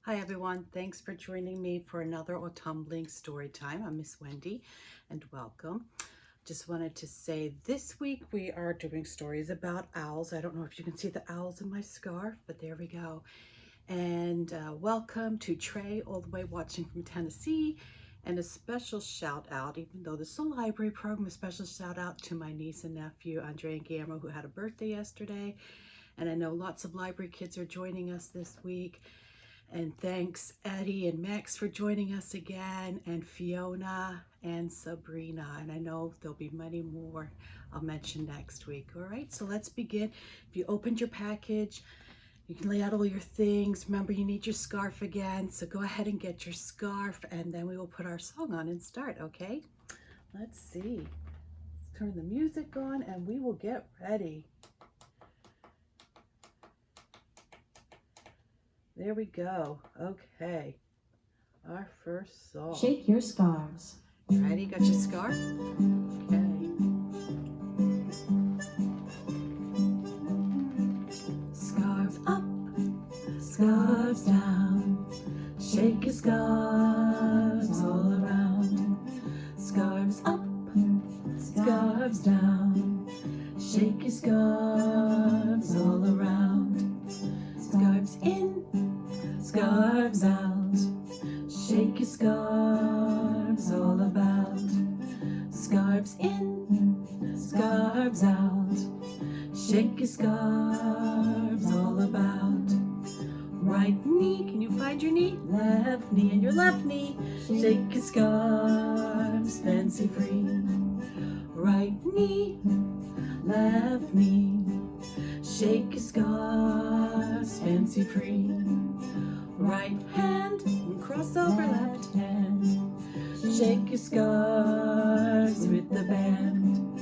Hi everyone, thanks for joining me for another Autumblings story time. I'm Miss Wendy and welcome. Just wanted to say this week we are doing stories about owls. I don't know if you can see the owls in my scarf, but there we go. And welcome to Trey, all the way watching from Tennessee. And a special shout out, even though this is a library program, a special shout out to my niece and nephew, Andre and Guillermo, who had a birthday yesterday. And I know lots of library kids are joining us this week. And thanks Eddie and Max for joining us again, and Fiona and Sabrina. And I know there'll be many more I'll mention next week. All right, so let's begin. If you opened your package, you can lay out all your things. Remember, you need your scarf again. So go ahead and get your scarf, and then we will put our song on and start, okay? Let's see. Let's turn the music on and we will get ready. There we go. Okay. Our first song. Shake your scarves. Ready? Got your scarf? Okay. Scarves up, scarves down. Shake your scarves all around. Scarves up, scarves down. Shake your scarves all around. Scarves in, scarves out. Shake your scarves all about. Scarves in, scarves out. Shake your scarves all about. Right knee, can you find your knee? Left knee and your left knee. Shake your scarves fancy free. Right knee, left knee. Shake your scarves fancy free. Right hand, cross over left hand. Shake your scarves with the band.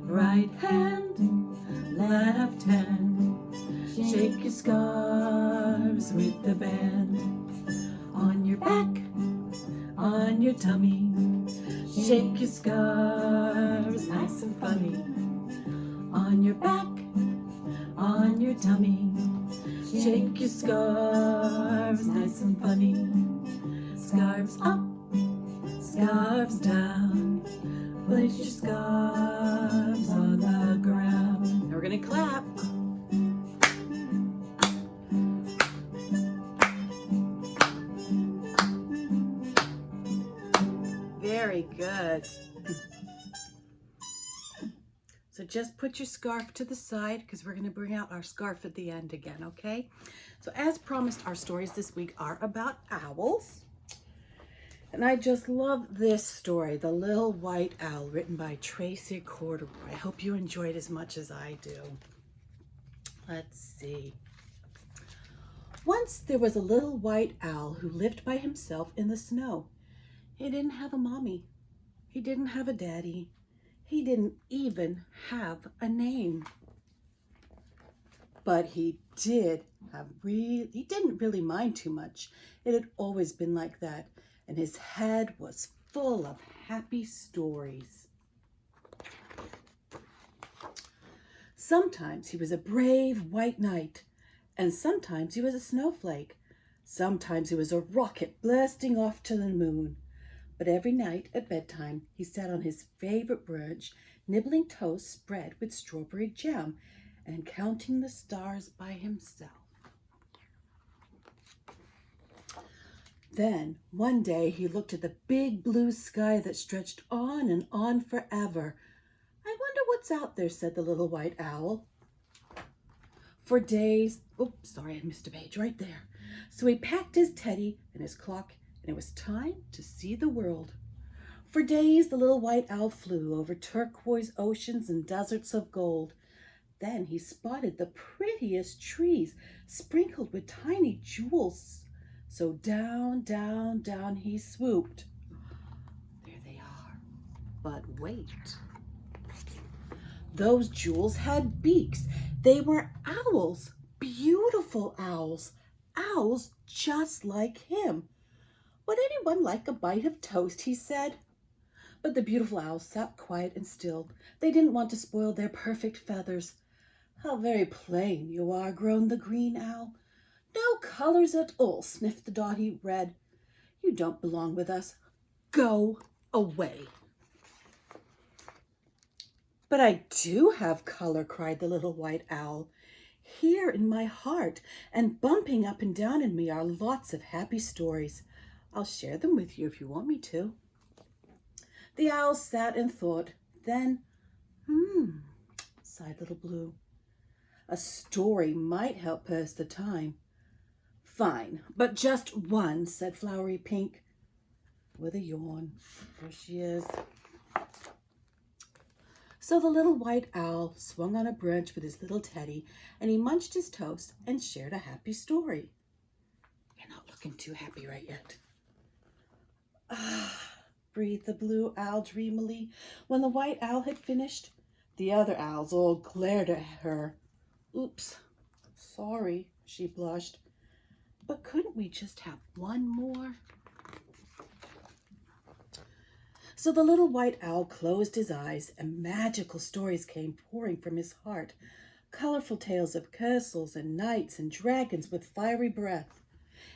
Right hand, left hand. Shake your scarves with the band. On your back, on your tummy. Shake your scarves nice and funny. On your back, on your tummy. Shake your scarves nice and funny. Scarves up, scarves down. Place your scarves on the ground. Now we're gonna clap. Very good. So just put your scarf to the side because we're going to bring out our scarf at the end again, okay? So as promised, our stories this week are about owls. And I just love this story, The Little White Owl, written by Tracy Corderoy. I hope you enjoyed as much as I do. Let's see. Once there was a little white owl who lived by himself in the snow. He didn't have a mommy. He didn't have a daddy. He didn't even have a name. But he didn't really mind too much. It had always been like that, and his head was full of happy stories. Sometimes he was a brave white knight, and sometimes he was a snowflake. Sometimes he was a rocket blasting off to the moon. But every night at bedtime, he sat on his favorite branch, nibbling toast spread with strawberry jam and counting the stars by himself. Then, one day, he looked at the big blue sky that stretched on and on forever. I wonder what's out there, said the little white owl. For days, oops, sorry, I missed a page right there. So he packed his teddy and his clock, and it was time to see the world. For days, the little white owl flew over turquoise oceans and deserts of gold. Then he spotted the prettiest trees sprinkled with tiny jewels. So down, down, down he swooped. There they are. But wait. Those jewels had beaks. They were owls, beautiful owls, owls just like him. Would anyone like a bite of toast, he said. But the beautiful owls sat quiet and still. They didn't want to spoil their perfect feathers. How very plain you are, groaned the green owl. No colors at all, sniffed the dotty red. You don't belong with us. Go away. But I do have color, cried the little white owl. Here in my heart, and bumping up and down in me are lots of happy stories. I'll share them with you if you want me to. The owl sat and thought. Then, sighed Little Blue. A story might help pass the time. Fine, but just one, said Flowery Pink, with a yawn. There she is. So the little white owl swung on a branch with his little teddy, and he munched his toast and shared a happy story. You're not looking too happy right yet. Ah, breathed the blue owl dreamily. When the white owl had finished, the other owls all glared at her. Oops, sorry, she blushed. But couldn't we just have one more? So the little white owl closed his eyes, and magical stories came pouring from his heart, colorful tales of castles and knights and dragons with fiery breath,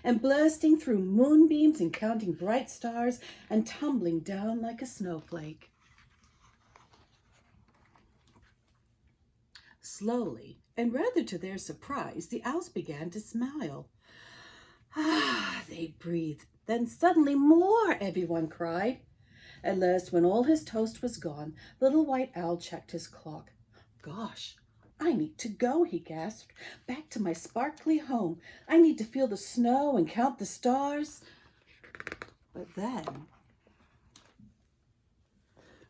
and bursting through moonbeams and counting bright stars and tumbling down like a snowflake. Slowly, and rather to their surprise, the owls began to smile. Ah, they breathed. Then suddenly more, everyone cried. At last, when all his toast was gone, Little White Owl checked his clock. Gosh, I need to go, he gasped. Back to my sparkly home. I need to feel the snow and count the stars. But then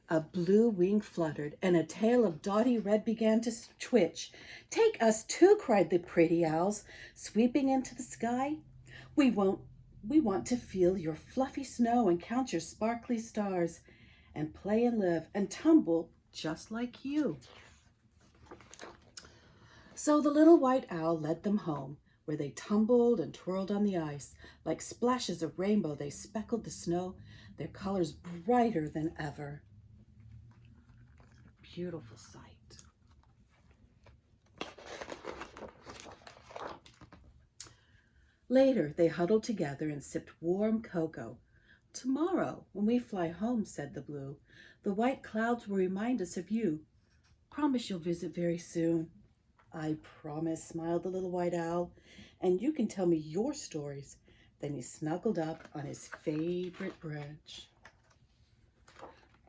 a blue wing fluttered, and a tail of dotty red began to twitch. Take us too, cried the pretty owls, sweeping into the sky. We want to feel your fluffy snow and count your sparkly stars and play and live and tumble just like you. So the little white owl led them home, where they tumbled and twirled on the ice. Like splashes of rainbow, they speckled the snow, their colors brighter than ever. Beautiful sight. Later, they huddled together and sipped warm cocoa. Tomorrow, when we fly home, said the blue, the white clouds will remind us of you. Promise you'll visit very soon. I promise, smiled the little white owl, and you can tell me your stories. Then he snuggled up on his favorite branch,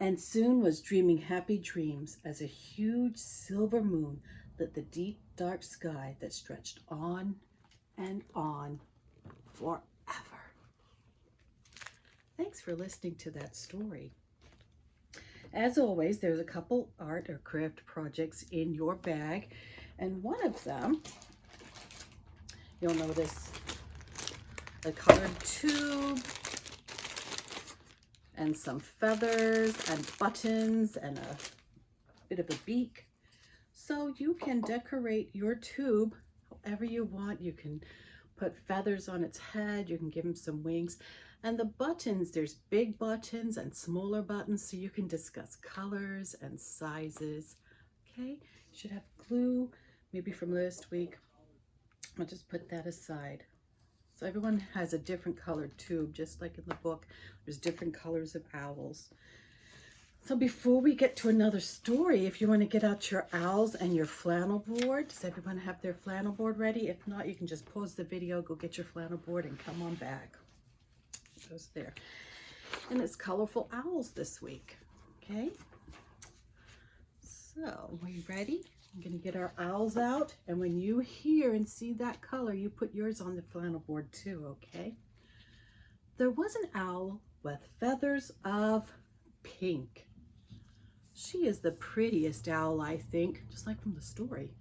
and soon was dreaming happy dreams as a huge silver moon lit the deep, dark sky that stretched on and on forever. Thanks for listening to that story. As always, there's a couple art or craft projects in your bag, and one of them, you'll notice a colored tube and some feathers and buttons and a bit of a beak. So you can decorate your tube however you want. You can put feathers on its head, you can give him some wings. And the buttons, there's big buttons and smaller buttons, so you can discuss colors and sizes. Okay, you should have glue, maybe from last week. I'll just put that aside. So everyone has a different colored tube, just like in the book. There's different colors of owls. So before we get to another story, if you want to get out your owls and your flannel board, does everyone have their flannel board ready? If not, you can just pause the video, go get your flannel board, and come on back. It goes there. And it's colorful owls this week. Okay. So, are you ready? I'm going to get our owls out, and when you hear and see that color, you put yours on the flannel board too, okay? There was an owl with feathers of pink. She is the prettiest owl, I think, just like from the story.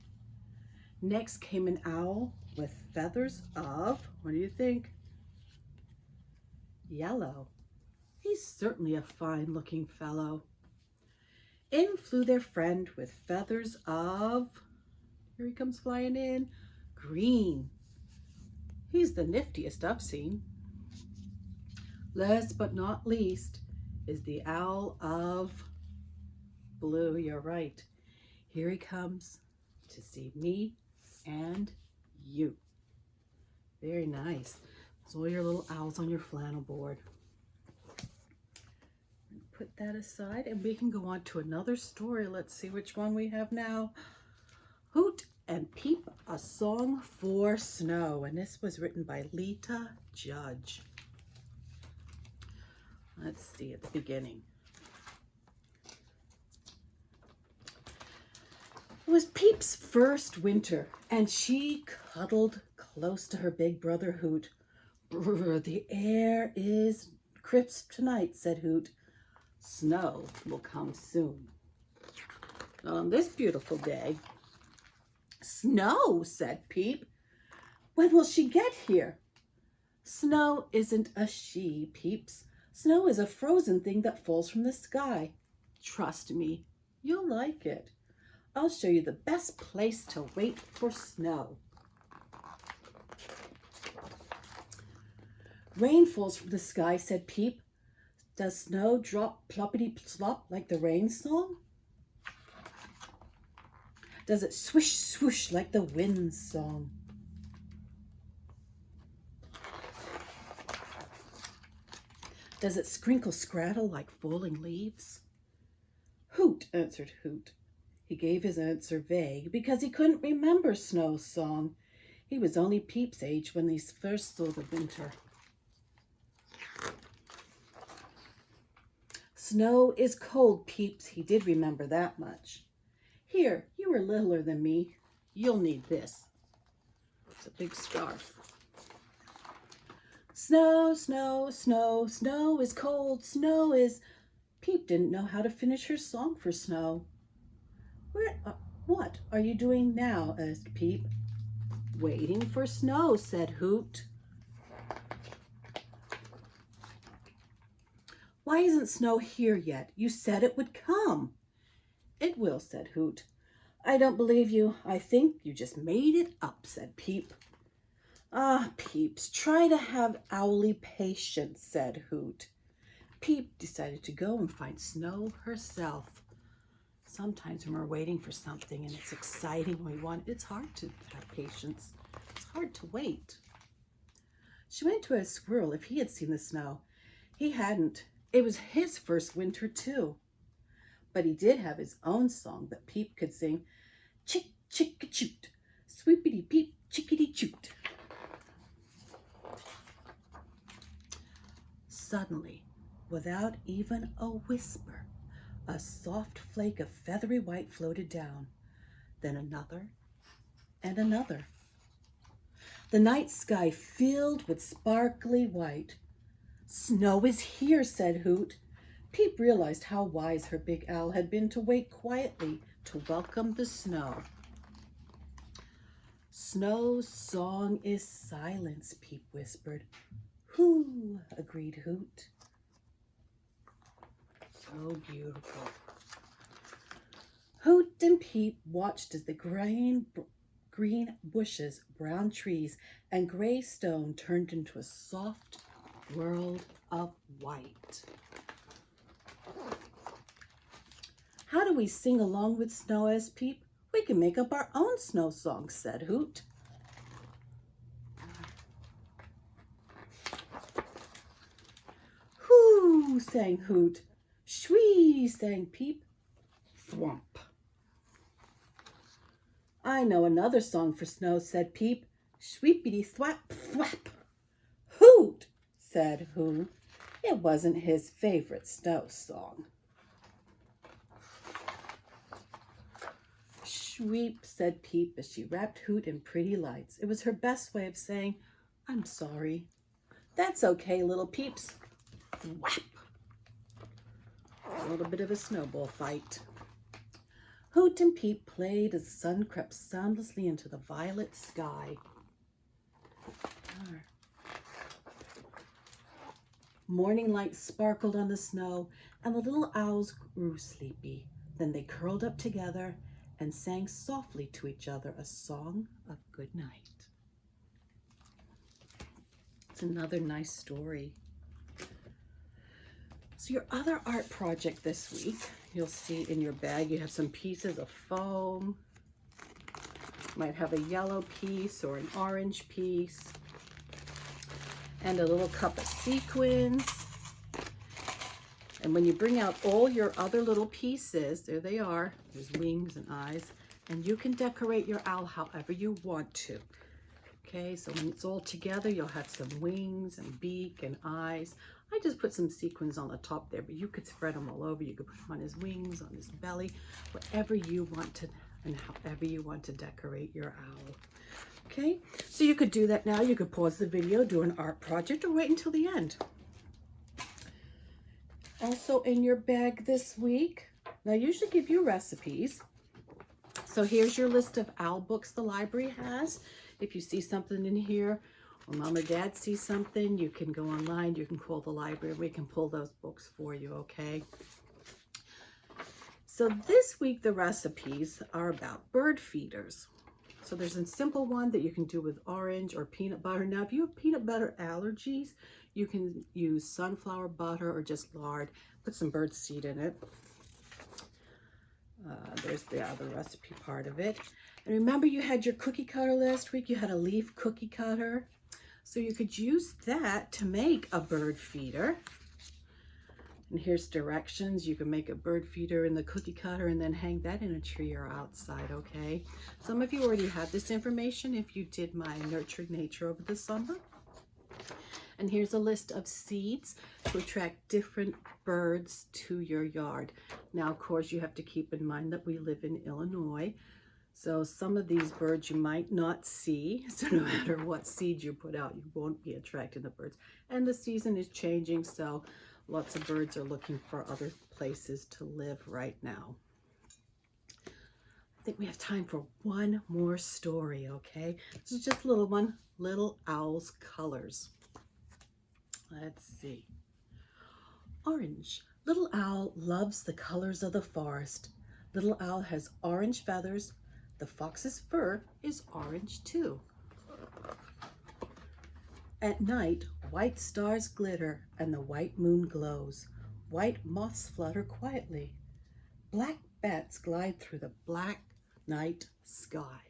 Next came an owl with feathers of, what do you think? Yellow. He's certainly a fine-looking fellow. In flew their friend with feathers of, here he comes flying in, green. He's the niftiest I've seen. Last but not least is the owl of blue. You're right. Here he comes to see me and you. Very nice. So all your little owls on your flannel board. Put that aside and we can go on to another story. Let's see which one we have now. Hoot and Peep, a Song for Snow. And this was written by Lita Judge. Let's see at the beginning. It was Peep's first winter, and she cuddled close to her big brother Hoot. "Brr, the air is crisp tonight," said Hoot. "Snow will come soon." On this beautiful day, "Snow," said Peep. "When will she get here?" "Snow isn't a she, Peeps. Snow is a frozen thing that falls from the sky. Trust me, you'll like it. I'll show you the best place to wait for snow." "Rain falls from the sky," said Peep. "Does snow drop ploppity plop like the rain song? Does it swish swoosh like the wind song? Does it sprinkle scrattle like falling leaves?" "Hoot," answered Hoot. He gave his answer vague because he couldn't remember Snow's song. He was only Peep's age when he first saw the winter. "Snow is cold, Peeps." He did remember that much. "Here, you are littler than me. You'll need this." It's a big scarf. "Snow, snow, snow, snow is cold, snow is..." Peep didn't know how to finish her song for Snow. What are you doing now?" asked Peep. "Waiting for snow," said Hoot. "Why isn't snow here yet? You said it would come." "It will," said Hoot. "I don't believe you. I think you just made it up," said Peep. "Ah, Peeps, try to have owly patience," said Hoot. Peep decided to go and find Snow herself. Sometimes when we're waiting for something and it's exciting, it's hard to have patience. It's hard to wait. She went to a squirrel if he had seen the snow. He hadn't. It was his first winter too. But he did have his own song that Peep could sing. "Chick, chick-a-choot, sweepity peep, chickity-choot." Suddenly, without even a whisper, a soft flake of feathery white floated down, then another and another. The night sky filled with sparkly white. "Snow is here," said Hoot. Peep realized how wise her big owl had been to wait quietly to welcome the snow. "Snow's song is silence," Peep whispered. "Hoo," agreed Hoot. So beautiful. Hoot and Peep watched as the green bushes, brown trees, and gray stone turned into a soft world of white. "How do we sing along with snow?" asked Peep. "We can make up our own snow song," said Hoot. "Hoo," sang Hoot. "Shwee," sang Peep. "Thwomp." "I know another song for snow," said Peep. "Shweepity thwap thwap." "Hoot," said Hoot. It wasn't his favorite snow song. "Shweep," said Peep as she wrapped Hoot in pretty lights. It was her best way of saying, "I'm sorry." "That's okay, little Peeps." Thwap. A little bit of a snowball fight. Hoot and Peep played as the sun crept soundlessly into the violet sky. Morning light sparkled on the snow, and the little owls grew sleepy. Then they curled up together and sang softly to each other a song of good night. It's another nice story. So your other art project this week, you'll see in your bag, you have some pieces of foam. Might have a yellow piece or an orange piece. and a little cup of sequins. And when you bring out all your other little pieces, there they are. There's wings and eyes. And you can decorate your owl however you want to. Okay, so when it's all together, you'll have some wings and beak and eyes. I just put some sequins on the top there, but you could spread them all over. You could put them on his wings, on his belly, whatever you want to, and however you want to decorate your owl. Okay, so you could do that now. You could pause the video, do an art project, or wait until the end. Also in your bag this week, now I usually give you recipes. So here's your list of owl books the library has. If you see something in here, or mom or dad see something, you can go online, you can call the library, we can pull those books for you, okay? So this week the recipes are about bird feeders. So there's a simple one that you can do with orange or peanut butter. Now if you have peanut butter allergies, you can use sunflower butter or just lard. Put some bird seed in it. There's the other recipe part of it. And remember you had your cookie cutter last week. You had a leaf cookie cutter. So you could use that to make a bird feeder. And here's directions. You can make a bird feeder in the cookie cutter and then hang that in a tree or outside, okay? Some of you already have this information if you did my Nurturing Nature over the summer. And here's a list of seeds to attract different birds to your yard. Now, of course, you have to keep in mind that we live in Illinois. So some of these birds you might not see. So no matter what seed you put out, you won't be attracting the birds. And the season is changing, so lots of birds are looking for other places to live right now. I think we have time for one more story, okay? This is just a little one, Little Owl's Colors. Let's see. Orange. Little Owl loves the colors of the forest. Little Owl has orange feathers. The fox's fur is orange too. At night, white stars glitter and the white moon glows. White moths flutter quietly. Black bats glide through the black night sky.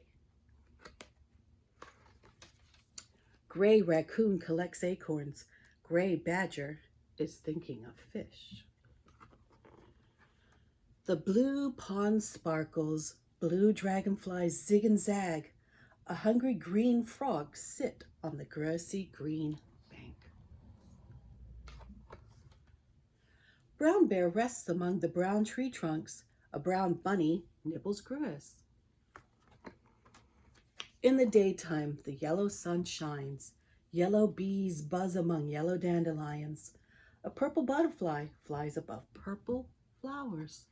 Gray raccoon collects acorns. Gray badger is thinking of fish. The blue pond sparkles. Blue dragonflies zig and zag. A hungry green frog sit on the grassy green bank. Brown bear rests among the brown tree trunks. A brown bunny nibbles grass. In the daytime, the yellow sun shines. Yellow bees buzz among yellow dandelions. A purple butterfly flies above purple flowers.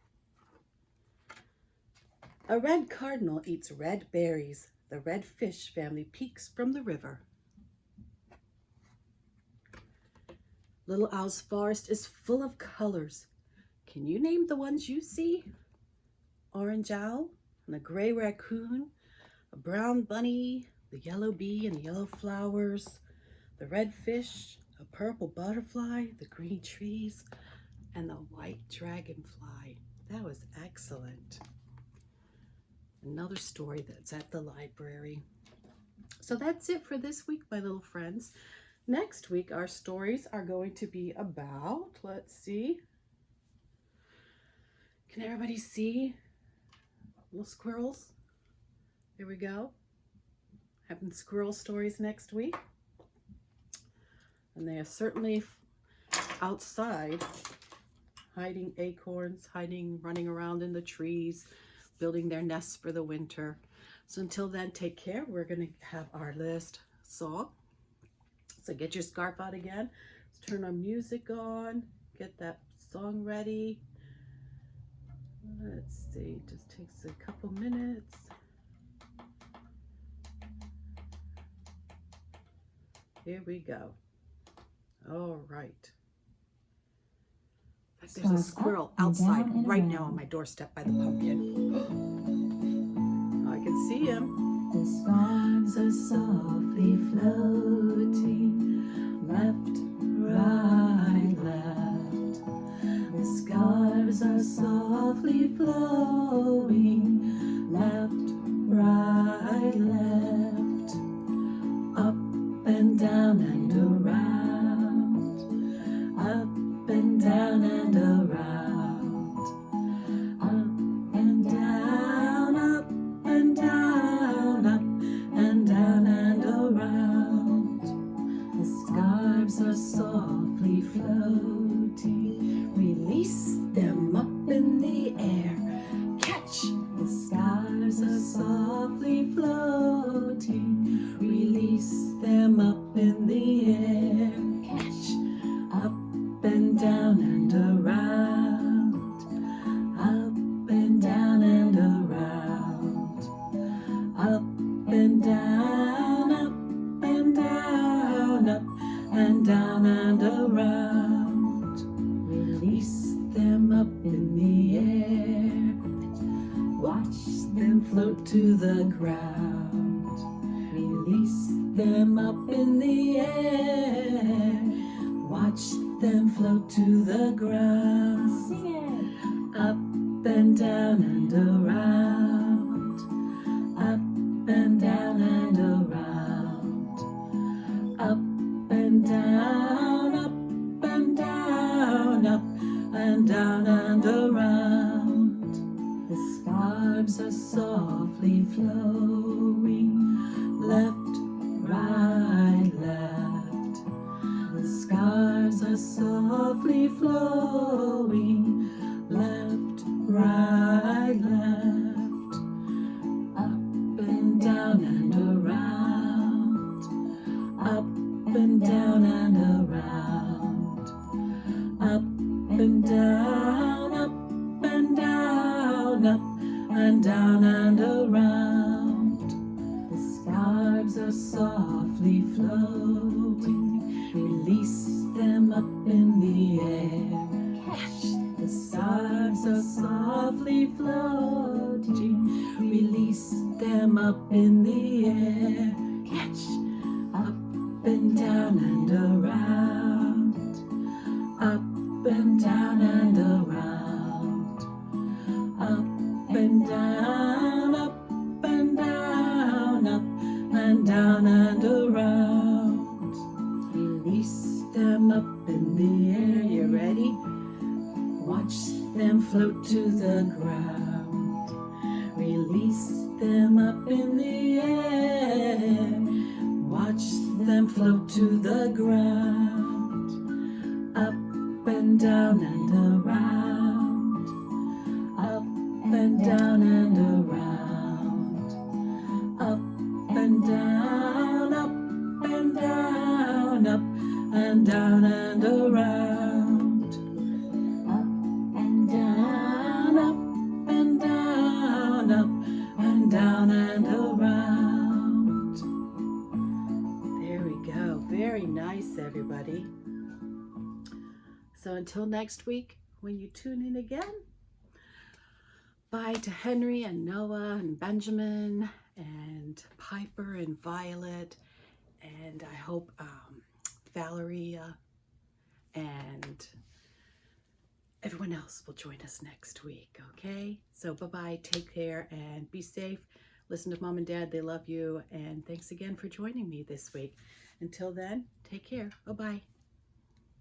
A red cardinal eats red berries. The red fish family peeks from the river. Little Owl's forest is full of colors. Can you name the ones you see? Orange owl and a gray raccoon, a brown bunny, the yellow bee and the yellow flowers, the red fish, a purple butterfly, the green trees, and the white dragonfly. That was excellent. Another story that's at the library. So that's it for this week, my little friends. Next week, our stories are going to be about, let's see. Can everybody see? Little squirrels. There we go. Having squirrel stories next week. And they are certainly outside, hiding acorns, running around in the trees, building their nests for the winter. So until then, take care. We're going to have our last song. So get your scarf out again. Let's turn our music on. Get that song ready. Let's see. Just takes a couple minutes. Here we go. All right. There's a squirrel outside right now on my doorstep by the pumpkin. I can see him. The stars are softly floating, left, right, left. The scarves are softly flowing, left, right, left. Up and down and around. scarves are softly floating. Release them up in the air. Catch! The scarves are softly floating. Release them up in the air. Catch! Up and down and around. Up and down and around. Up and down, up and down, up and down and around. Release them up in the air. Watch them float to the ground. Release them up in the air. Watch them float to the ground. Sing it. Up and down and around. Up and down and around. Up and down, up and down, up and down and around. The scarves are softly flowing, left, right, left. The scarves are softly flowing, left, right, left. Up and down and around. Up and down and around. Up and down, up and down, up and down and around. The scarves are softly flowing. Release them up in the air. Catch! The scarves are softly floating. Release them up in the air. Catch! Up and down and around. Up and down and around. Up and down, up and down, up and down and around. Release them up in the air. You ready? Watch them float to the ground. Release them up in the air. Watch them float to the ground. Up and down and around. Up and down and around. Up and down, up and down, up and down and around. Up and down, up and down, up and down and around. There we go. Very nice, everybody. So until next week, when you tune in again, bye to Henry and Noah and Benjamin and Piper and Violet, and I hope Valeria and everyone else will join us next week, okay? So bye-bye, take care, and be safe. Listen to Mom and Dad, they love you, and thanks again for joining me this week. Until then, take care. Bye-bye.